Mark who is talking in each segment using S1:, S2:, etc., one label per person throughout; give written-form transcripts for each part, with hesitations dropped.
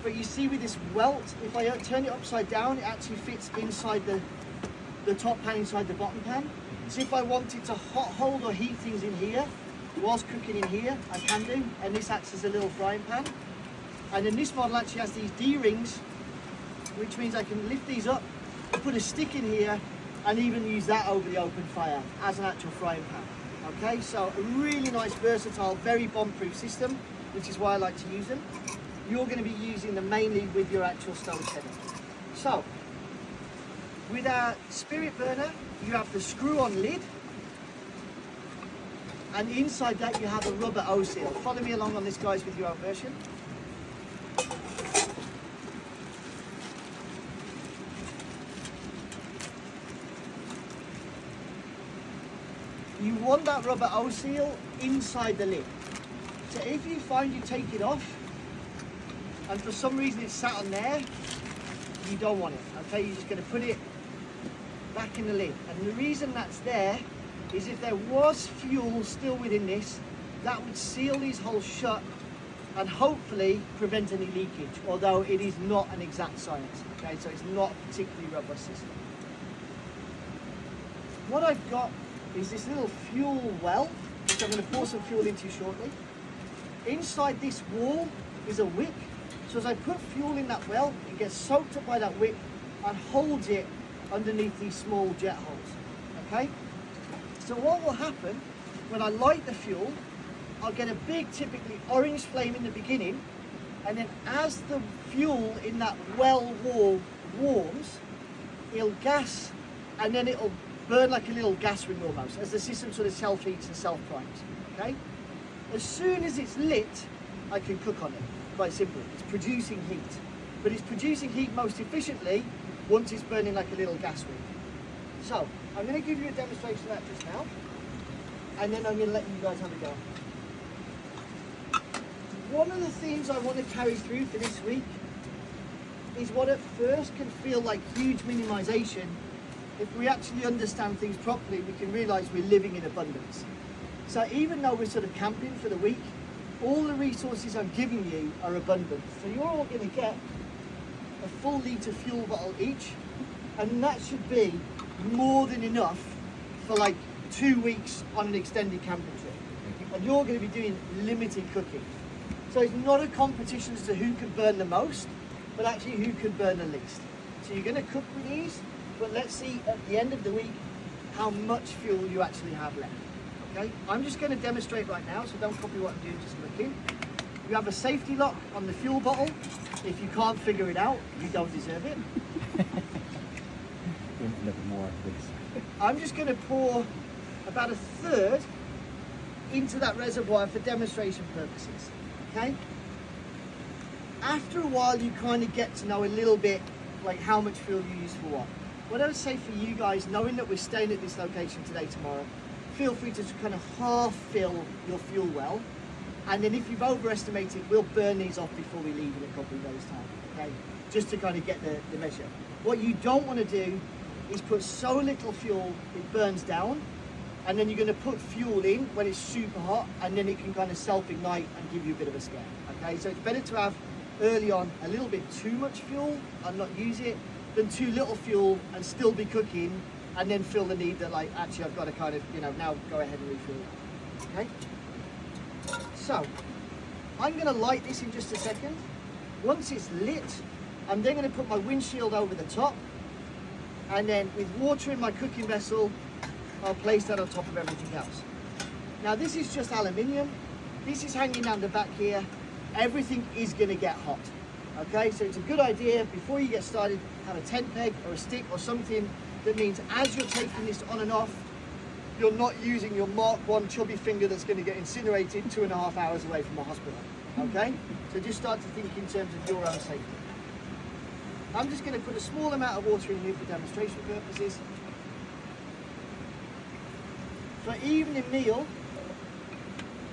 S1: but you see with this welt, if I turn it upside down, it actually fits inside the top pan, inside the bottom pan. So if I wanted to hot hold or heat things in here, whilst cooking in here, I can do, and this acts as a little frying pan. And then this model actually has these D-rings, which means I can lift these up, put a stick in here, and even use that over the open fire as an actual frying pan. Okay, so a really nice, versatile, very bomb-proof system, which is why I like to use them. You're going to be using them mainly with your actual stove setup. So, with our spirit burner, you have the screw-on lid, and inside that you have a rubber O-seal. Follow me along on this, guys, with your own version. You want that rubber O-seal inside the lid. So if you find you take it off, and for some reason it's sat on there, you don't want it. Okay, you're just going to put it back in the lid. And the reason that's there is if there was fuel still within this, that would seal these holes shut and hopefully prevent any leakage, although it is not an exact science. Okay, so it's not a particularly robust system. What I've got is this little fuel well, which I'm going to pour some fuel into shortly. Inside this wall is a wick, so as I put fuel in that well, it gets soaked up by that wick and holds it underneath these small jet holes. Okay? So what will happen when I light the fuel, I'll get a big, typically orange flame in the beginning, and then as the fuel in that well wall warms, it'll gas, and then it'll burn like a little gas ring almost, as the system sort of self-heats and self-primes. Okay? As soon as it's lit, I can cook on it. Quite simply, it's producing heat. But it's producing heat most efficiently once it's burning like a little gas ring. So, I'm going to give you a demonstration of that just now, and then I'm going to let you guys have a go. One of the themes I want to carry through for this week is what at first can feel like huge minimization. If we actually understand things properly, we can realize we're living in abundance. So even though we're sort of camping for the week, all the resources I'm giving you are abundant. So you're all going to get a full litre fuel bottle each, and that should be more than enough for like 2 weeks on an extended camping trip. And you're going to be doing limited cooking. So it's not a competition as to who can burn the most, but actually who can burn the least. So you're going to cook with these, but let's see at the end of the week how much fuel you actually have left. Okay, I'm just going to demonstrate right now, so don't copy what I'm doing, just look in. You have a safety lock on the fuel bottle. If you can't figure it out, you don't deserve it.
S2: More, please.
S1: I'm just going to pour about a third into that reservoir for demonstration purposes. Okay? After a while, you kind of get to know a little bit like how much fuel you use for what. What I would say for you guys, knowing that we're staying at this location today, tomorrow, feel free to kind of half fill your fuel well, and then if you've overestimated, we'll burn these off before we leave in a couple of days' time, okay? Just to kind of get the measure. What you don't want to do is put so little fuel it burns down, and then you're going to put fuel in when it's super hot, and then it can kind of self-ignite and give you a bit of a scare, okay? So it's better to have early on a little bit too much fuel and not use it, than too little fuel and still be cooking and then feel the need that like, actually I've got to kind of, now go ahead and refuel. Okay? So, I'm going to light this in just a second. Once it's lit, I'm then going to put my windshield over the top, and then with water in my cooking vessel, I'll place that on top of everything else. Now this is just aluminium. This is hanging down the back here. Everything is going to get hot. Okay, so it's a good idea before you get started, have a tent peg or a stick or something that means as you're taking this on and off, you're not using your Mark 1 chubby finger that's going to get incinerated 2.5 hours away from a hospital. Okay, so just start to think in terms of your own safety. I'm just going to put a small amount of water in here for demonstration purposes. For evening meal,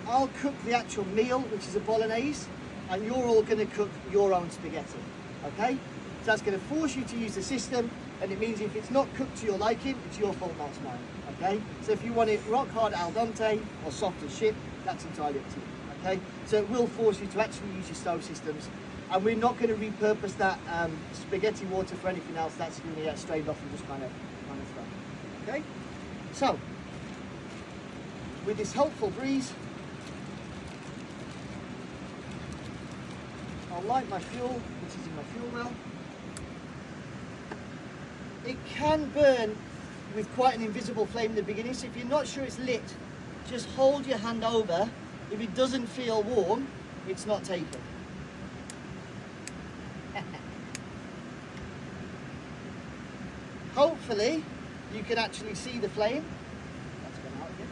S1: I'll cook the actual meal, which is a bolognese, and you're all going to cook your own spaghetti, okay? So that's going to force you to use the system, and it means if it's not cooked to your liking, it's your fault, not mine, okay? So if you want it rock hard al dente or soft as shit, that's entirely up to you, okay? So it will force you to actually use your stove systems And we're not going to repurpose that spaghetti water for anything else. That's going to get strained off and just kind of thrown. Okay? So, with this helpful breeze, I'll light my fuel, which is in my fuel well. It can burn with quite an invisible flame in the beginning, so if you're not sure it's lit, just hold your hand over. If it doesn't feel warm, it's not taken. Hopefully, you can actually see the flame. That's gone out again.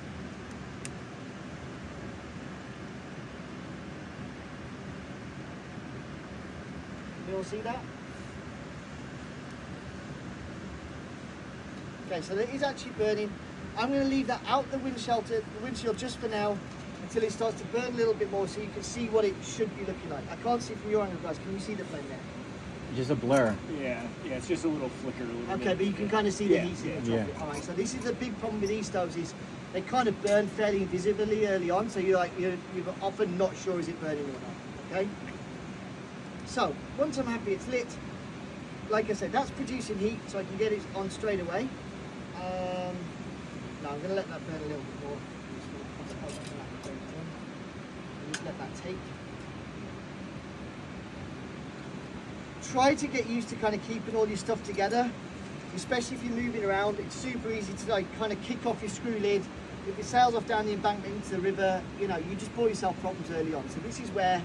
S1: You all see that? Okay, so it is actually burning. I'm going to leave that out the windshield just for now, until it starts to burn a little bit more, so you can see what it should be looking like. I can't see from your angle, guys. Can you see the flame there?
S2: Just a blur.
S3: Yeah, it's just a little flicker.
S1: Okay, but you can kind of see the heat in the top.
S2: Yeah.
S1: All right, so this is the big problem with these stoves, is they kind of burn fairly invisibly early on, so you're often not sure is it burning or not. Okay. So once I'm happy it's lit, like I said, that's producing heat, so I can get it on straight away. Now I'm going to let that burn a little bit more. Just let that take. Try to get used to kind of keeping all your stuff together, especially if you're moving around. It's super easy to like kind of kick off your screw lid. If it sails off down the embankment into the river, you just brought yourself problems early on. So this is where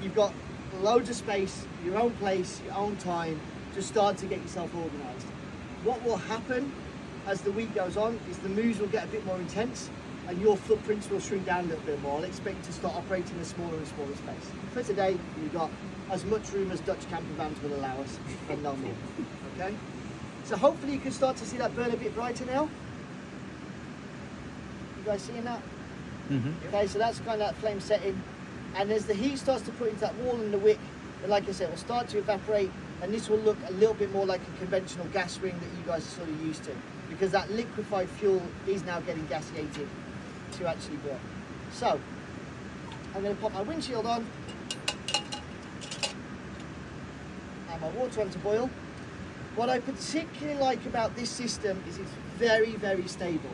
S1: you've got loads of space, your own place, your own time, to start to get yourself organised. What will happen as the week goes on is the moves will get a bit more intense and your footprints will shrink down a little bit more. I'll expect you to start operating in a smaller and smaller space. For today, you've got as much room as Dutch camper vans will allow us, and no more. Okay? So hopefully you can start to see that burn a bit brighter now. You guys seeing that?
S2: Mm-hmm.
S1: Okay, so that's kind of that flame setting. And as the heat starts to put into that wall and the wick, then like I said, it will start to evaporate, and this will look a little bit more like a conventional gas ring that you guys are sort of used to, because that liquefied fuel is now getting gaseated to actually burn. So, I'm going to pop my windshield on, and my water on to boil. What I particularly like about this system is it's very, very stable.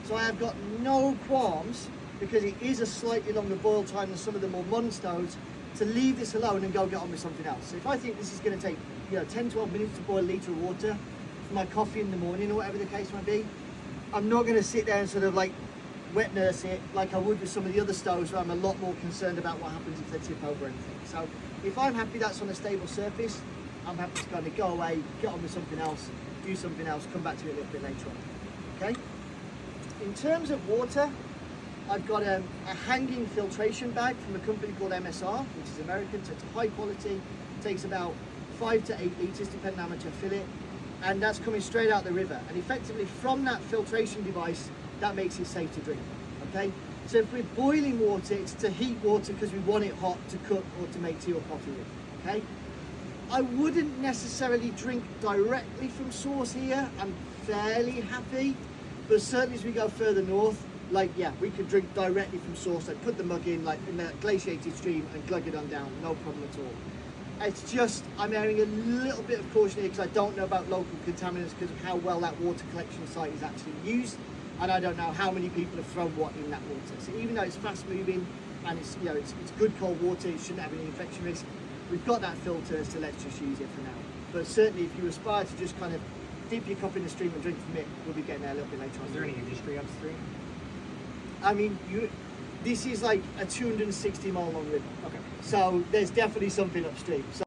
S1: So I have got no qualms, because it is a slightly longer boil time than some of the more modern stoves, to leave this alone and go get on with something else. So if I think this is going to take 10-12 minutes to boil a litre of water for my coffee in the morning or whatever the case might be, I'm not going to sit there and sort of like wet nurse it like I would with some of the other stoves, where I'm a lot more concerned about what happens if they tip over anything. So if I'm happy that's on a stable surface, I'm happy to kind of go away, get on with something else, do something else, come back to it a little bit later on. Okay? In terms of water, I've got a hanging filtration bag from a company called MSR, which is American, so it's high quality. It takes about 5 to 8 litres, depending on how much I fill it. And that's coming straight out the river. And effectively from that filtration device, that makes it safe to drink, okay? So if we're boiling water, it's to heat water because we want it hot to cook or to make tea or coffee with, okay? I wouldn't necessarily drink directly from source here. I'm fairly happy, but certainly as we go further north, we could drink directly from source. I'd put the mug in, like in the glaciated stream, and glug it on down, no problem at all. It's just, I'm airing a little bit of caution here because I don't know about local contaminants because of how well that water collection site is actually used, and I don't know how many people have thrown what in that water. So even though it's fast moving and it's good cold water, it shouldn't have any infection risk. We've got that filter, so let's just use it for now. But certainly if you aspire to just kind of dip your cup in the stream and drink from it, we'll be getting there a little bit later on.
S3: Is there any industry upstream?
S1: I mean, this is like a 260 mile long river.
S3: Okay.
S1: So there's definitely something upstream. So